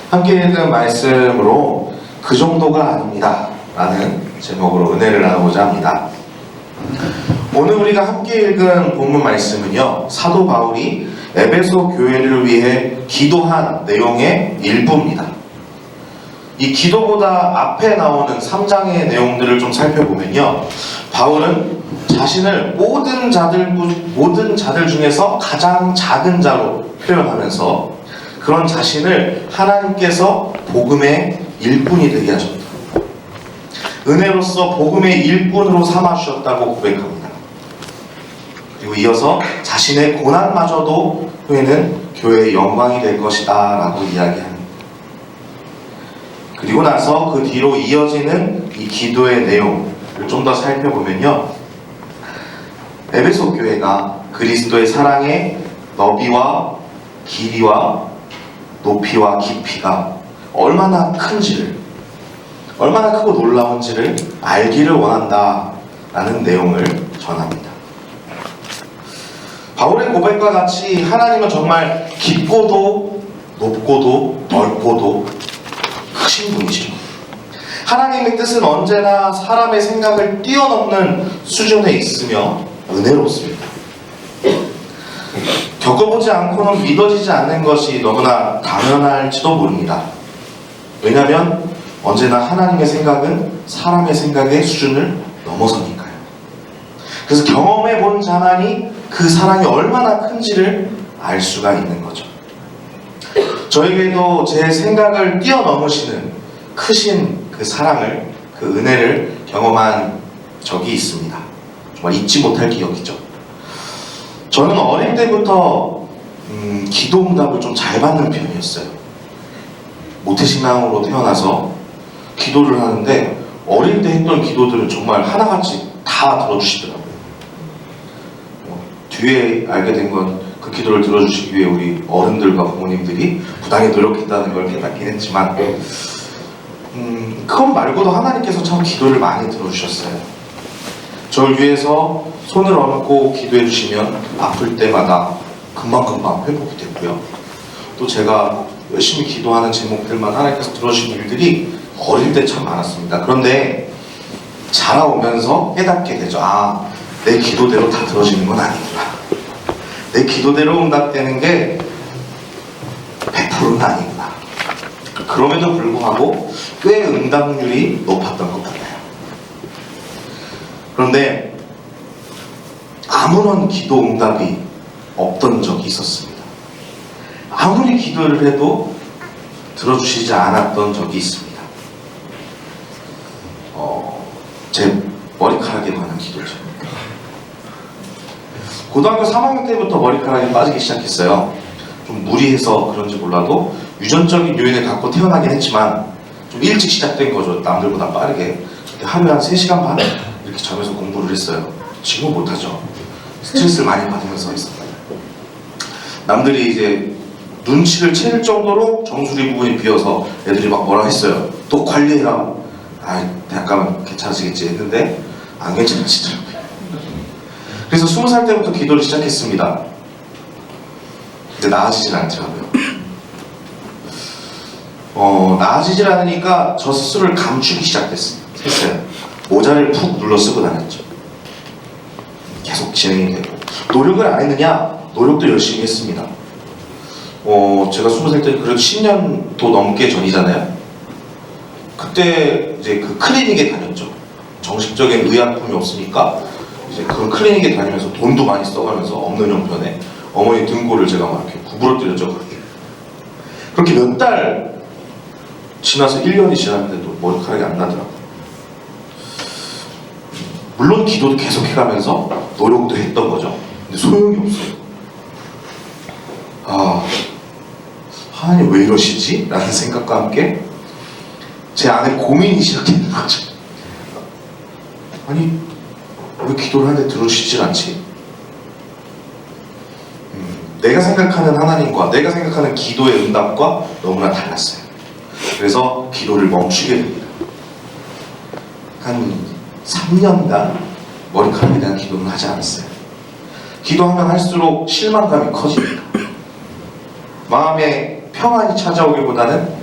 함께 읽은 말씀으로 그 정도가 아닙니다 라는 제목으로 은혜를 나누고자 합니다. 오늘 우리가 함께 읽은 본문 말씀은요, 사도 바울이 에베소 교회를 위해 기도한 내용의 일부입니다. 이 기도보다 앞에 나오는 3장의 내용들을 좀 살펴보면요, 바울은 자신을 모든 자들 중에서 가장 작은 자로 표현하면서 그런 자신을 하나님께서 복음의 일꾼이 되게 하셨다, 은혜로서 복음의 일꾼으로 삼아주셨다고 고백합니다. 그리고 이어서 자신의 고난마저도 후에는 교회의 영광이 될 것이다 라고 이야기합니다. 그리고 나서 그 뒤로 이어지는 이 기도의 내용을 좀 더 살펴보면요, 에베소 교회가 그리스도의 사랑의 너비와 길이와 높이와 깊이가 얼마나 큰지를, 얼마나 크고 놀라운지를 알기를 원한다 라는 내용을 전합니다. 바울의 고백과 같이 하나님은 정말 깊고도 높고도 넓고도 크신 분이시죠. 하나님의 뜻은 언제나 사람의 생각을 뛰어넘는 수준에 있으며 은혜롭습니다. 겪어보지 않고는 믿어지지 않는 것이 너무나 당연할지도 모릅니다. 왜냐하면 언제나 하나님의 생각은 사람의 생각의 수준을 넘어서니까요. 그래서 경험해본 자만이 그 사랑이 얼마나 큰지를 알 수가 있는 거죠. 저에게도 제 생각을 뛰어넘으시는 크신 그 사랑을, 그 은혜를 경험한 적이 있습니다. 정말 잊지 못할 기억이죠. 저는 어릴 때부터 기도 응답을 좀 잘 받는 편이었어요. 모태신앙으로 태어나서 기도를 하는데 어릴 때 했던 기도들은 정말 하나같이 다 들어주시더라고요. 뒤에 알게 된 건 그 기도를 들어주시기 위해 우리 어른들과 부모님들이 부단히 노력했다는 걸 깨닫긴 했지만, 그것 말고도 하나님께서 참 기도를 많이 들어주셨어요. 저를 위해서 손을 얹고 기도해 주시면 아플 때마다 금방금방 회복이 됐고요. 또 제가 열심히 기도하는 제목들만 하나님께서 들어주신 일들이 어릴 때 참 많았습니다. 그런데 자라오면서 깨닫게 되죠. 아, 내 기도대로 다 들어지는 건 아니구나. 내 기도대로 응답되는 게 100%는 아니구나. 그럼에도 불구하고 꽤 응답률이 높았던 것 같아요. 그런데 아무런 기도 응답이 없던 적이 있었습니다. 아무리 기도를 해도 들어주시지 않았던 적이 있습니다. 제 머리카락에 관한 기도죠. 고등학교 3학년 때부터 머리카락이 빠지기 시작했어요. 좀 무리해서 그런지 몰라도 유전적인 요인을 갖고 태어나긴 했지만 좀 일찍 시작된 거죠. 남들보다 빠르게. 하루에 한 3시간 반 이렇게 자면서 공부를 했어요. 지금 못하죠. 스트레스를 많이 받으면서 했었어요. 남들이 이제 눈치를 챌 정도로 정수리 부분이 비어서 애들이 막 뭐라 했어요. 또 관리해라. 대학 가면 괜찮아지겠지 했는데 안 괜찮아지더라고요. 그래서 20살 때부터 기도를 시작했습니다. 근데 나아지질 않더라고요. 나아지질 않으니까 저 스스로를 감추기 시작했어요. 모자를 푹 눌러 쓰고 다녔죠. 계속 진행이 되고. 노력을 안 했느냐? 노력도 열심히 했습니다. 제가 20살 때 그래도 10년도 넘게 전이잖아요. 그때 이제 그 클리닉에 다녔죠. 정식적인 의약품이 없으니까 이제 그런 클리닉에 다니면서 돈도 많이 써가면서 없는 형편에 어머니 등골을 제가 막 이렇게 구부러뜨렸죠. 그렇게 몇 달 지나서 1년이 지났는데도 머리카락이 안 나더라고요. 물론 기도도 계속 해가면서 노력도 했던 거죠. 근데 소용이 없어요. 하나님 왜 이러시지? 라는 생각과 함께 제 안에 고민이 시작되는 거죠. 아니, 왜 기도를 하는데 들어주시질 않지? 내가 생각하는 하나님과 내가 생각하는 기도의 응답과 너무나 달랐어요. 그래서 기도를 멈추게 됩니다. 한 3년간 머리카락에 대한 기도는 하지 않았어요. 기도하면 할수록 실망감이 커집니다. 마음에 평안이 찾아오기보다는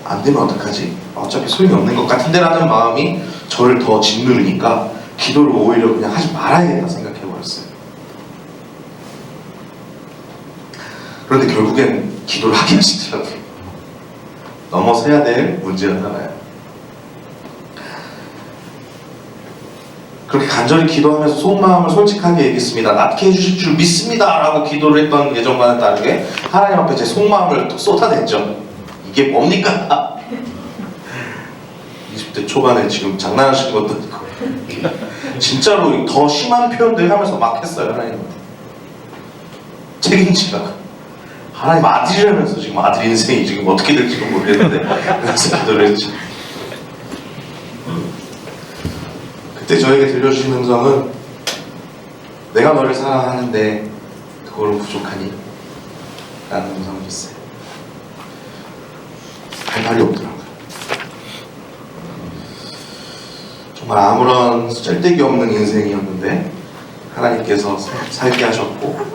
안 되면 어떡하지? 어차피 소용이 없는 것 같은데 라는 마음이 저를 더 짓누르니까 기도를 오히려 그냥 하지 말아야겠다 생각해버렸어요. 그런데 결국엔 기도를 하게 하시더라고요. 넘어서야 될 문제였나 봐요. 그렇게 간절히 기도하면서 속마음을 솔직하게 얘기했습니다. 낫게 해주실 줄 믿습니다 라고 기도를 했던 예전과는 다르게 하나님 앞에 제 속마음을 또 쏟아냈죠. 이게 뭡니까? 20대 초반에 지금 장난하시는 것도 아니고 진짜로 더 심한 표현들 하면서 막 했어요. 하나님한테 책임지라고. 하나님 아들이라면서 지금 아들 인생이 지금 어떻게 될지도 모르겠는데 그래서 기도를 했죠. 그때 저에게 들려주신 음성은 내가 너를 사랑하는데 그걸로 부족하니? 라는 음성이었어요. 할 말이 없더라고요. 정말 아무런 쓸데기 없는 인생이었는데 하나님께서 살게 하셨고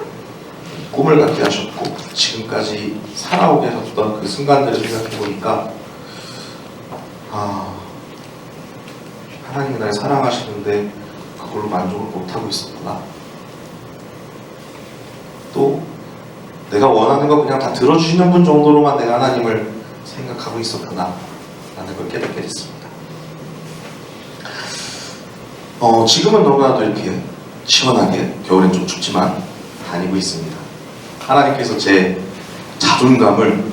꿈을 갖게 하셨고 지금까지 살아오게 하셨던 그 순간들을 생각해보니까 하나님이 날 사랑하시는데 그걸로 만족을 못하고 있었구나. 또 내가 원하는 거 그냥 다 들어주시는 분 정도로만 내가 하나님을 생각하고 있었구나 라는 걸 깨닫게 됐습니다. 지금은 너무나도 이렇게 시원하게 겨울엔 좀 춥지만 다니고 있습니다. 하나님께서 제 자존감을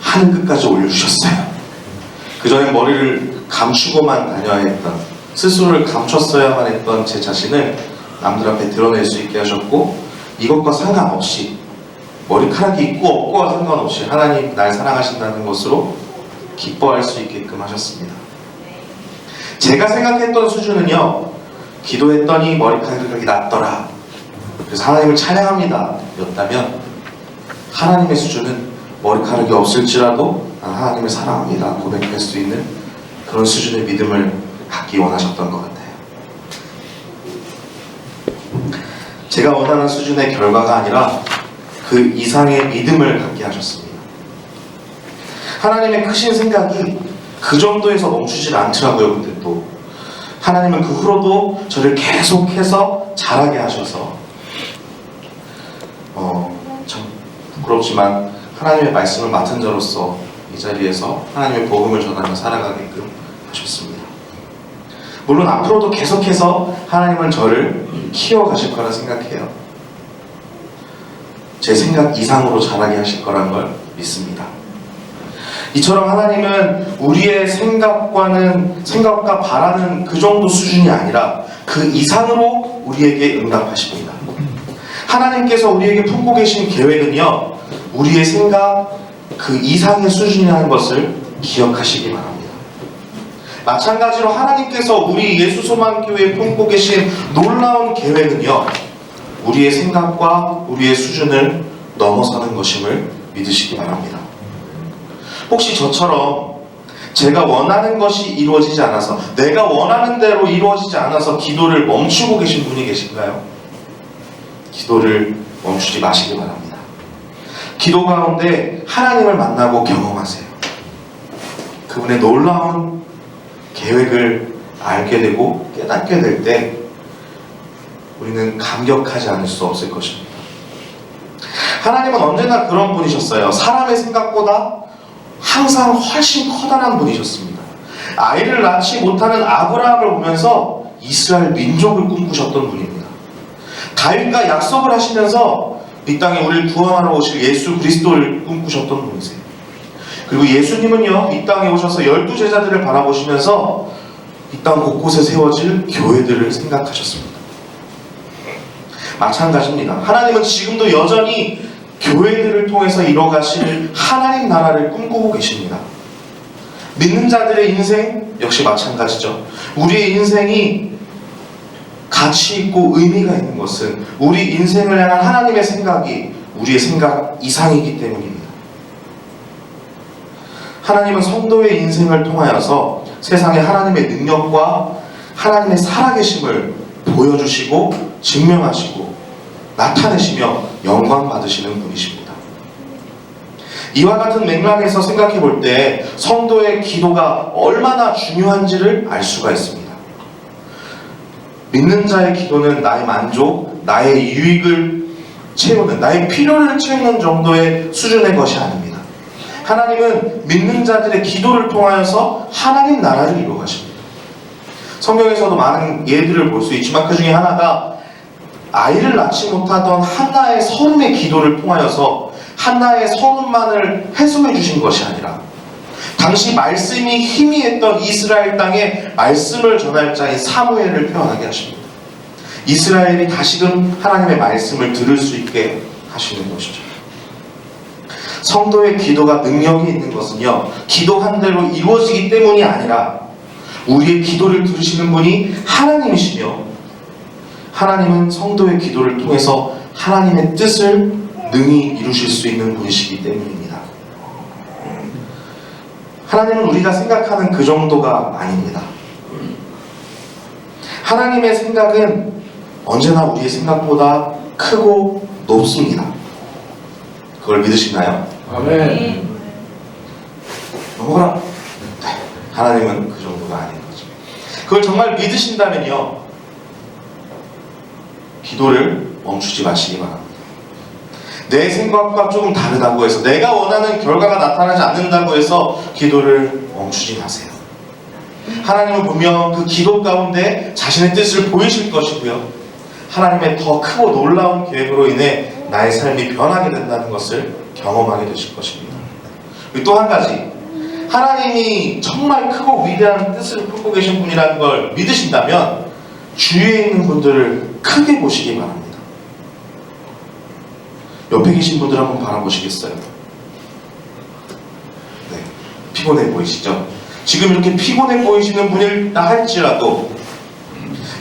하늘 끝까지 올려주셨어요. 그전에 머리를 감추고만 다녀야 했던, 스스로를 감췄어야만 했던 제 자신을 남들 앞에 드러낼 수 있게 하셨고 이것과 상관없이 머리카락이 있고 없고와 상관없이 하나님 날 사랑하신다는 것으로 기뻐할 수 있게끔 하셨습니다. 제가 생각했던 수준은요, 기도했더니 머리카락이 났더라, 그래서 하나님을 찬양합니다 였다면 하나님의 수준은 머리카락이 없을지라도 난 하나님을 사랑합니다 고백할 수 있는 그런 수준의 믿음을 갖기 원하셨던 것 같아요. 제가 원하는 수준의 결과가 아니라 그 이상의 믿음을 갖게 하셨습니다. 하나님의 크신 생각이 그 정도에서 멈추질 않더라고요. 근데 또 하나님은 그 후로도 저를 계속해서 자라게 하셔서 참 부끄럽지만 하나님의 말씀을 맡은 자로서 이 자리에서 하나님의 복음을 전하며 살아가게끔 하셨습니다. 물론 앞으로도 계속해서 하나님은 저를 키워가실 거라 생각해요. 제 생각 이상으로 자라게 하실 거란 걸 믿습니다. 이처럼 하나님은 우리의 생각과 바라는 그 정도 수준이 아니라 그 이상으로 우리에게 응답하십니다. 하나님께서 우리에게 품고 계신 계획은요, 우리의 생각 그 이상의 수준이라는 것을 기억하시기 바랍니다. 마찬가지로 하나님께서 우리 예수소망교회에 품고 계신 놀라운 계획은요, 우리의 생각과 우리의 수준을 넘어서는 것임을 믿으시기 바랍니다. 혹시 저처럼 제가 원하는 것이 이루어지지 않아서, 내가 원하는 대로 이루어지지 않아서 기도를 멈추고 계신 분이 계신가요? 기도를 멈추지 마시기 바랍니다. 기도 가운데 하나님을 만나고 경험하세요. 그분의 놀라운 계획을 알게 되고 깨닫게 될 때 우리는 감격하지 않을 수 없을 것입니다. 하나님은 언제나 그런 분이셨어요. 사람의 생각보다 항상 훨씬 커다란 분이셨습니다. 아이를 낳지 못하는 아브라함을 보면서 이스라엘 민족을 꿈꾸셨던 분입니다. 다윗과 약속을 하시면서 이 땅에 우리를 구원하러 오실 예수 그리스도를 꿈꾸셨던 분이세요. 그리고 예수님은요, 이 땅에 오셔서 12제자들을 바라보시면서 이 땅 곳곳에 세워질 교회들을 생각하셨습니다. 마찬가지입니다. 하나님은 지금도 여전히 교회들을 통해서 이뤄가실 하나님 나라를 꿈꾸고 계십니다. 믿는 자들의 인생 역시 마찬가지죠. 우리의 인생이 가치 있고 의미가 있는 것은 우리 인생을 향한 하나님의 생각이 우리의 생각 이상이기 때문입니다. 하나님은 성도의 인생을 통하여서 세상에 하나님의 능력과 하나님의 살아계심을 보여주시고 증명하시고 나타내시며 영광 받으시는 분이십니다. 이와 같은 맥락에서 생각해 볼 때 성도의 기도가 얼마나 중요한지를 알 수가 있습니다. 믿는 자의 기도는 나의 만족, 나의 유익을 채우는, 나의 필요를 채우는 정도의 수준의 것이 아닙니다. 하나님은 믿는 자들의 기도를 통하여서 하나님 나라를 이루어가십니다. 성경에서도 많은 예들을 볼 수 있지만 그 중에 하나가 아이를 낳지 못하던 한나의 서름의 기도를 통하여서 한나의 서름만을 해소해 주신 것이 아니라 당시 말씀이 희미했던 이스라엘 땅에 말씀을 전할 자인 사무엘을 태어나게 하십니다. 이스라엘이 다시금 하나님의 말씀을 들을 수 있게 하시는 것이죠. 성도의 기도가 능력이 있는 것은요, 기도한 대로 이루어지기 때문이 아니라 우리의 기도를 들으시는 분이 하나님이시며 하나님은 성도의 기도를 통해서 하나님의 뜻을 능히 이루실 수 있는 분이시기 때문입니다. 하나님은 우리가 생각하는 그 정도가 아닙니다. 하나님의 생각은 언제나 우리의 생각보다 크고 높습니다. 그걸 믿으시나요? 아멘. 넘어가라. 네, 하나님은 그 정도가 아닌 거죠. 그걸 정말 믿으신다면요, 기도를 멈추지 마시기 바랍니다. 내 생각과 조금 다르다고 해서, 내가 원하는 결과가 나타나지 않는다고 해서 기도를 멈추지 마세요. 하나님은 분명 그 기도 가운데 자신의 뜻을 보이실 것이고요, 하나님의 더 크고 놀라운 계획으로 인해 나의 삶이 변하게 된다는 것을 경험하게 되실 것입니다. 그리고 또 한 가지, 하나님이 정말 크고 위대한 뜻을 품고 계신 분이라는 걸 믿으신다면 주위에 있는 분들을 크게 보시기 바랍니다. 옆에 계신 분들 한번 바라보시겠어요? 네, 피곤해 보이시죠? 지금 이렇게 피곤해 보이시는 분이라 할지라도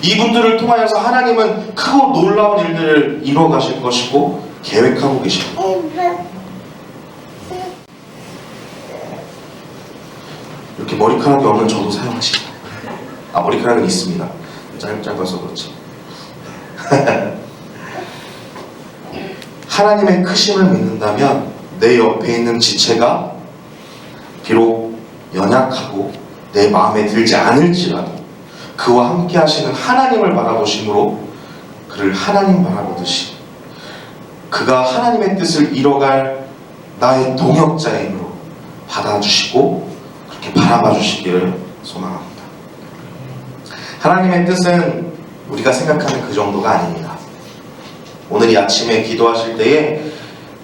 이분들을 통하여서 하나님은 크고 놀라운 일들을 이루어 가실 것이고 계획하고 계십니다. 이렇게 머리카락이 없는 저도 사용하시나요? 머리카락은 있습니다. 짧아서 그렇지. 하나님의 크심을 믿는다면 내 옆에 있는 지체가 비록 연약하고 내 마음에 들지 않을지라도 그와 함께 하시는 하나님을 바라보심으로 그를 하나님 바라보듯이 그가 하나님의 뜻을 이뤄갈 나의 동역자임으로 받아주시고 그렇게 바라봐 주시기를 소망합니다. 하나님의 뜻은 우리가 생각하는 그 정도가 아닙니다. 오늘 이 아침에 기도하실 때에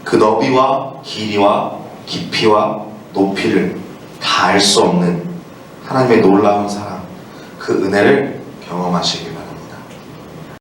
그 너비와 길이와 깊이와 높이를 다 알 수 없는 하나님의 놀라운 사랑, 그 은혜를 경험하시길